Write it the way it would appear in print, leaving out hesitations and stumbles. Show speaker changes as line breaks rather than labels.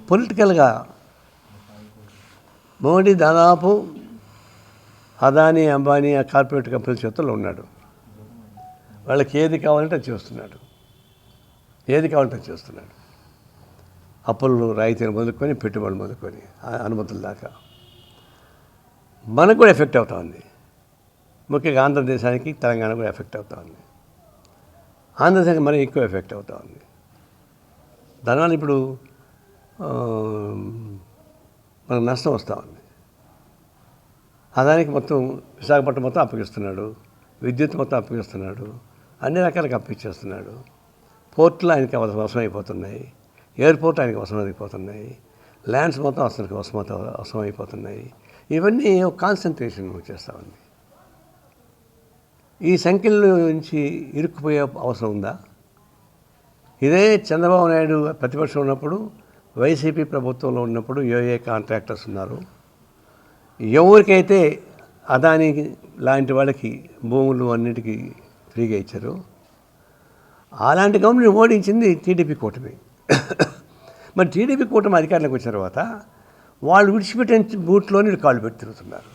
పొలిటికల్గా మోడీ దాదాపు అదానీ అంబానీ ఆ కార్పొరేట్ కంపెనీల చేతుల్లో ఉన్నాడు. వాళ్ళకి ఏది కావాలంటే అది చేస్తున్నాడు, అప్పులు రాయితీలు మొదలుకొని పెట్టుబడులు మొదలుకొని అనుమతుల దాకా. మనకు కూడా ఎఫెక్ట్ అవుతా ఉంది. ముఖ్యంగా ఆంధ్రదేశానికి తెలంగాణ కూడా ఎఫెక్ట్ అవుతా ఉంది. ఆంధ్రదేశానికి మరీ ఎక్కువ ఎఫెక్ట్ అవుతా ఉంది. దానివల్ల ఇప్పుడు మనకు నష్టం వస్తూ ఉంది. అదానికి మొత్తం విశాఖపట్నం మొత్తం అప్పగిస్తున్నాడు, విద్యుత్ మొత్తం అప్పగిస్తున్నాడు, అన్ని రకాలుగా అప్పిచ్చేస్తున్నాడు. పోర్టులు ఆయనకి వశమైపోతున్నాయి, ఎయిర్పోర్ట్ ఆయనకి వశమైపోతున్నాయి, ల్యాండ్స్ మొత్తం అసలు వశమైపోతున్నాయి. ఇవన్నీ ఒక కాన్సన్ట్రేషన్ చేస్తూ ఉంది. ఈ సంఖ్యల నుంచి ఇరుక్కుపోయే అవసరం ఉందా? ఇదే చంద్రబాబు నాయుడు ప్రతిపక్షం ఉన్నప్పుడు, వైసీపీ ప్రభుత్వంలో ఉన్నప్పుడు ఏ కాంట్రాక్టర్స్ ఉన్నారు, ఎవరికైతే అదానీ లాంటి వాళ్ళకి భూములు అన్నిటికీ ఫ్రీగా ఇచ్చారు, అలాంటి గవర్నమెంట్ ఓడించింది టీడీపీ కూటమి. మరి టీడీపీ కూటమి అధికారంలోకి వచ్చిన తర్వాత వాళ్ళు విడిచిపెట్టిన బూట్లోని కాళ్ళు పెట్టి తిరుగుతున్నారు.